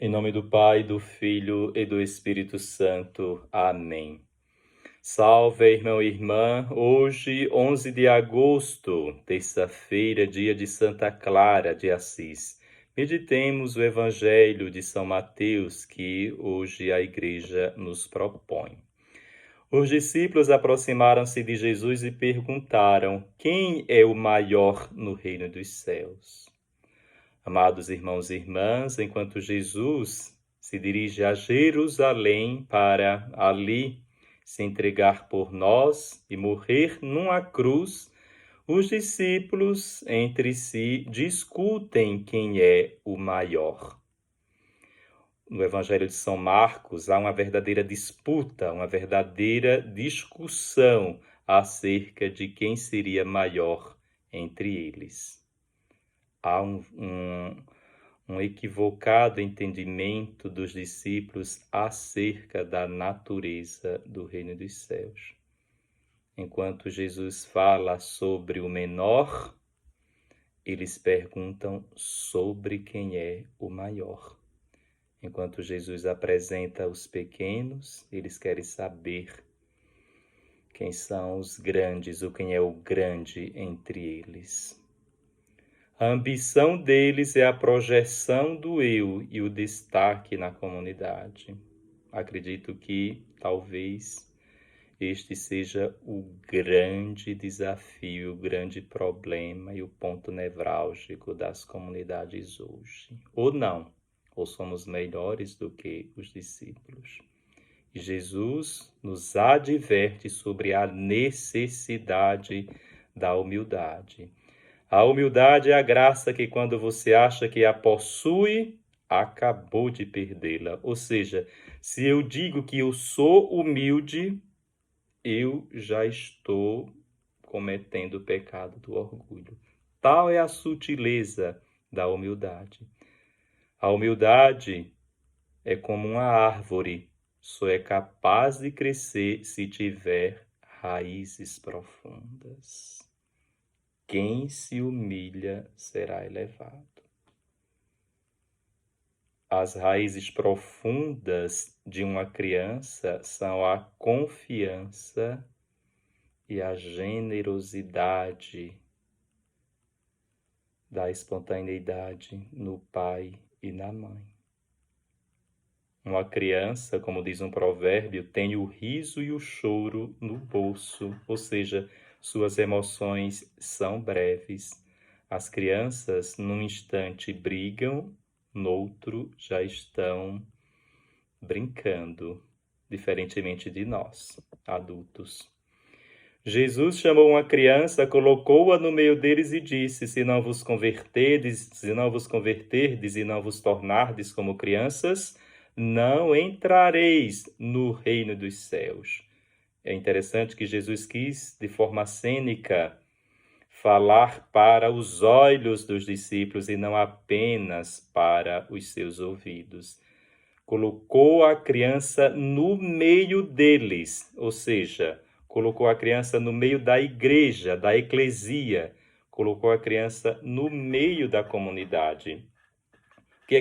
Em nome do Pai, do Filho e do Espírito Santo. Amém. Salve, irmão e irmã. Hoje, 11 de agosto, terça-feira, dia de Santa Clara de Assis. Meditemos o Evangelho de São Mateus, que hoje a Igreja nos propõe. Os discípulos aproximaram-se de Jesus e perguntaram: quem é o maior no reino dos céus? Amados irmãos e irmãs, enquanto Jesus se dirige a Jerusalém para ali se entregar por nós e morrer numa cruz, os discípulos entre si discutem quem é o maior. No Evangelho de São Marcos, há uma verdadeira disputa, uma verdadeira discussão acerca de quem seria maior entre eles. Há um equivocado entendimento dos discípulos acerca da natureza do reino dos céus. Enquanto Jesus fala sobre o menor, eles perguntam sobre quem é o maior. Enquanto Jesus apresenta os pequenos, eles querem saber quem são os grandes ou quem é o grande entre eles. A ambição deles é a projeção do eu e o destaque na comunidade. Acredito que talvez este seja o grande desafio, o grande problema e o ponto nevrálgico das comunidades hoje. Ou não, ou somos melhores do que os discípulos. E Jesus nos adverte sobre a necessidade da humildade. A humildade é a graça que, quando você acha que a possui, acabou de perdê-la. Ou seja, se eu digo que eu sou humilde, eu já estou cometendo o pecado do orgulho. Tal é a sutileza da humildade. A humildade é como uma árvore, só é capaz de crescer se tiver raízes profundas. Quem se humilha será elevado. As raízes profundas de uma criança são a confiança e a generosidade da espontaneidade no pai e na mãe. Uma criança, como diz um provérbio, tem o riso e o choro no bolso, ou seja, suas emoções são breves. As crianças, num instante, brigam, noutro já estão brincando, diferentemente de nós, adultos. Jesus chamou uma criança, colocou-a no meio deles e disse: se não vos converterdes e não vos tornardes como crianças, não entrareis no reino dos céus. É interessante que Jesus quis, de forma cênica, falar para os olhos dos discípulos e não apenas para os seus ouvidos. Colocou a criança no meio deles, ou seja, colocou a criança no meio da igreja, da eclesia, colocou a criança no meio da comunidade. O que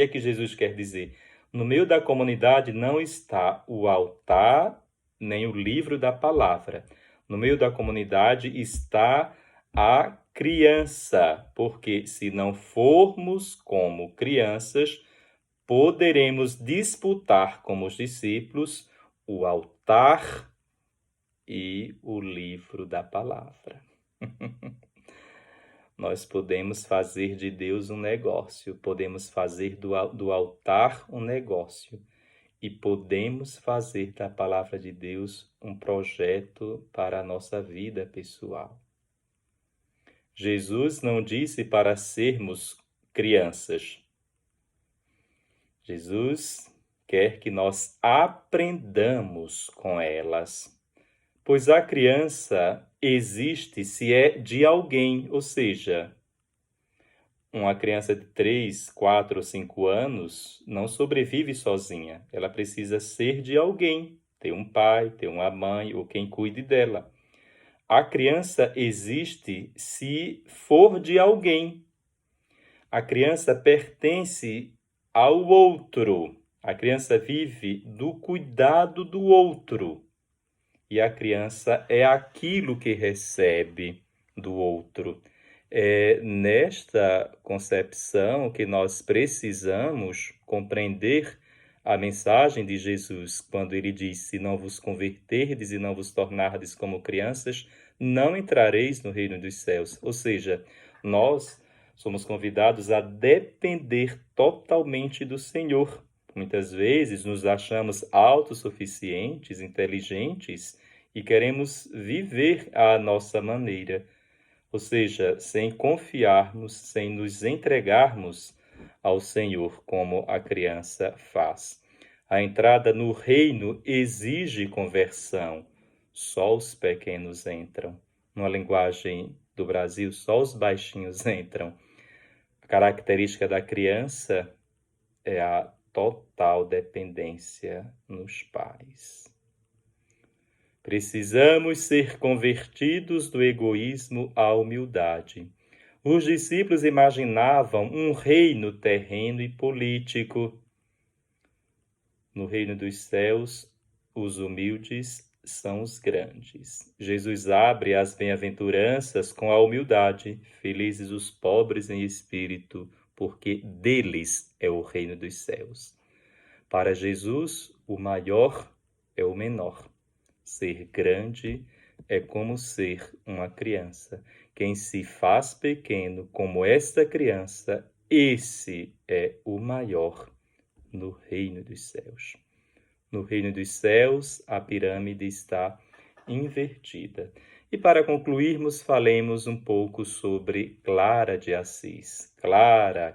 é que Jesus quer dizer? No meio da comunidade não está o altar, nem o livro da palavra. No meio da comunidade está a criança, porque se não formos como crianças, poderemos disputar como os discípulos o altar e o livro da palavra. Nós podemos fazer de Deus um negócio, podemos fazer do altar um negócio e podemos fazer da palavra de Deus um projeto para a nossa vida pessoal. Jesus não disse para sermos crianças. Jesus quer que nós aprendamos com elas, pois a criança existe se é de alguém, ou seja, uma criança de 3, 4 ou 5 anos não sobrevive sozinha, ela precisa ser de alguém, ter um pai, ter uma mãe ou quem cuide dela. A criança existe se for de alguém. A criança pertence ao outro. A criança vive do cuidado do outro. E a criança é aquilo que recebe do outro. É nesta concepção que nós precisamos compreender a mensagem de Jesus, quando ele diz: se não vos converterdes e não vos tornardes como crianças, não entrareis no reino dos céus. Ou seja, nós somos convidados a depender totalmente do Senhor. Muitas vezes nos achamos autossuficientes, inteligentes e queremos viver à nossa maneira, ou seja, sem confiarmos, sem nos entregarmos ao Senhor como a criança faz. A entrada no reino exige conversão. Só os pequenos entram. Numa linguagem do Brasil, só os baixinhos entram. A característica da criança é a total dependência nos pais. Precisamos ser convertidos do egoísmo à humildade. Os discípulos imaginavam um reino terreno e político. No reino dos céus, os humildes são os grandes. Jesus abre as bem-aventuranças com a humildade. Felizes os pobres em espírito, porque deles é o reino dos céus. Para Jesus, o maior é o menor. Ser grande é como ser uma criança. Quem se faz pequeno como esta criança, esse é o maior no reino dos céus. No reino dos céus, a pirâmide está invertida. E para concluirmos, falemos um pouco sobre Clara de Assis.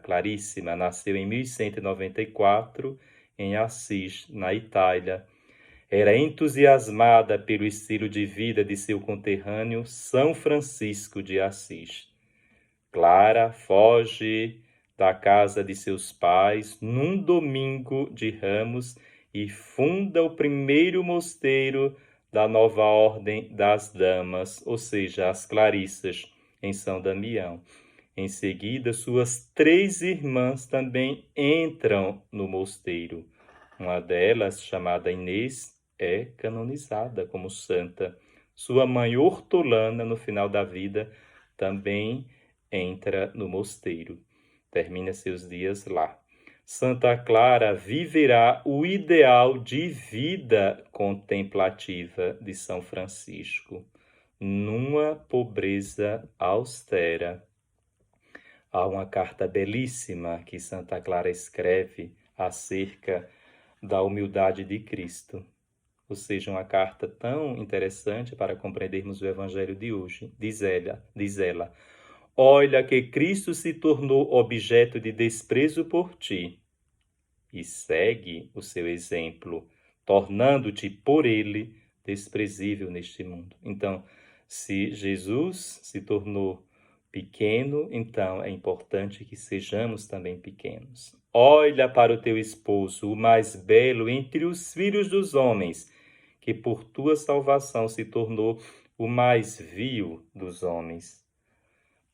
Claríssima, nasceu em 1194 em Assis, na Itália. Era entusiasmada pelo estilo de vida de seu conterrâneo São Francisco de Assis. Clara foge da casa de seus pais num domingo de Ramos e funda o primeiro mosteiro da nova ordem das damas, ou seja, as Clarissas, em São Damião. Em seguida, suas 3 irmãs também entram no mosteiro. Uma delas, chamada Inês, é canonizada como santa. Sua mãe Hortolana, no final da vida, também entra no mosteiro. Termina seus dias lá. Santa Clara viverá o ideal de vida contemplativa de São Francisco, numa pobreza austera. Há uma carta belíssima que Santa Clara escreve acerca da humildade de Cristo. Ou seja, uma carta tão interessante para compreendermos o Evangelho de hoje. Diz ela, olha que Cristo se tornou objeto de desprezo por ti e segue o seu exemplo, tornando-te por ele desprezível neste mundo. Então, se Jesus se tornou pequeno, então é importante que sejamos também pequenos. Olha para o teu esposo, o mais belo entre os filhos dos homens, que por tua salvação se tornou o mais vil dos homens,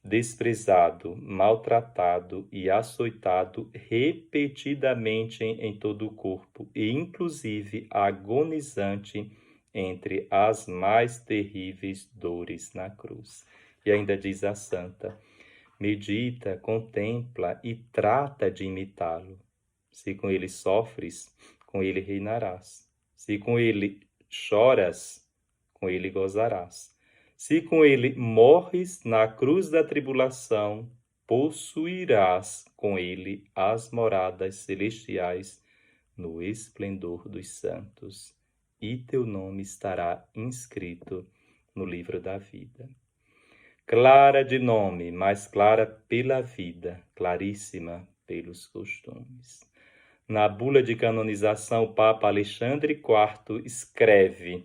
desprezado, maltratado e açoitado repetidamente em todo o corpo, e inclusive agonizante entre as mais terríveis dores na cruz. E ainda diz a santa: medita, contempla e trata de imitá-lo. Se com ele sofres, com ele reinarás. Se com ele choras, com ele gozarás. Se com ele morres na cruz da tribulação, possuirás com ele as moradas celestiais no esplendor dos santos, e teu nome estará inscrito no livro da vida. Clara de nome, mas clara pela vida, claríssima pelos costumes. Na bula de canonização, o Papa Alexandre IV escreve: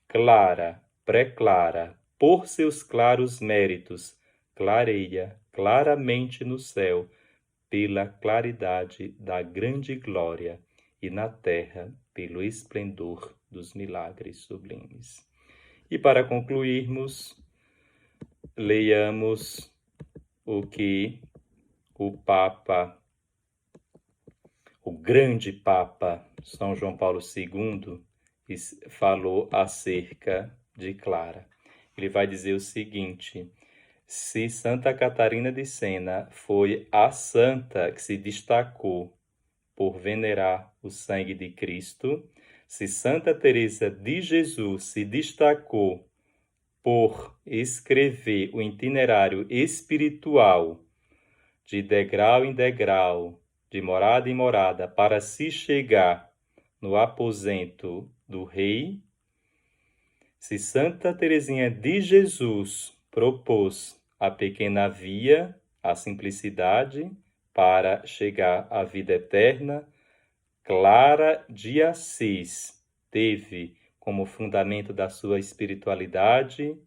Clara, pré-clara, por seus claros méritos, clareia claramente no céu, pela claridade da grande glória, e na terra, pelo esplendor dos milagres sublimes. E para concluirmos, leiamos o que o Papa o grande Papa São João Paulo II falou acerca de Clara. Ele vai dizer o seguinte: se Santa Catarina de Sena foi a santa que se destacou por venerar o sangue de Cristo, se Santa Teresa de Jesus se destacou por escrever o itinerário espiritual de degrau em degrau, de morada em morada, para se chegar no aposento do rei, se Santa Teresinha de Jesus propôs a pequena via, a simplicidade, para chegar à vida eterna, Clara de Assis teve como fundamento da sua espiritualidade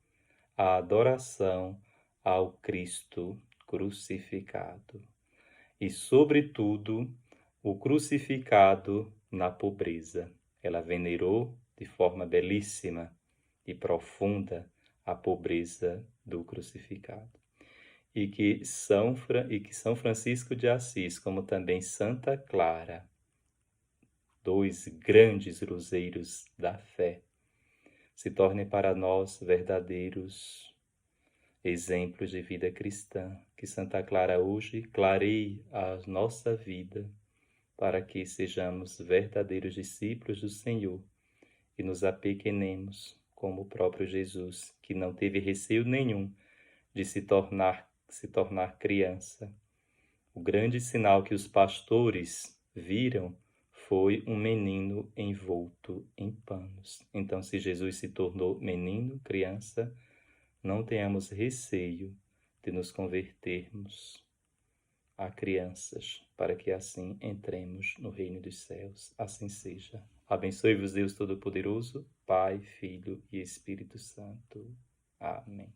a adoração ao Cristo crucificado. E, sobretudo, o crucificado na pobreza. Ela venerou de forma belíssima e profunda a pobreza do crucificado. E que São Francisco de Assis, como também Santa Clara, dois grandes luzeiros da fé, se tornem para nós verdadeiros exemplos de vida cristã. Que Santa Clara hoje clareie a nossa vida para que sejamos verdadeiros discípulos do Senhor e nos apequenemos como o próprio Jesus, que não teve receio nenhum de se tornar criança. O grande sinal que os pastores viram foi um menino envolto em panos. Então, se Jesus se tornou menino, criança, não tenhamos receio de nos convertermos a crianças, para que assim entremos no reino dos céus. Assim seja. Abençoe-vos Deus Todo-Poderoso, Pai, Filho e Espírito Santo. Amém.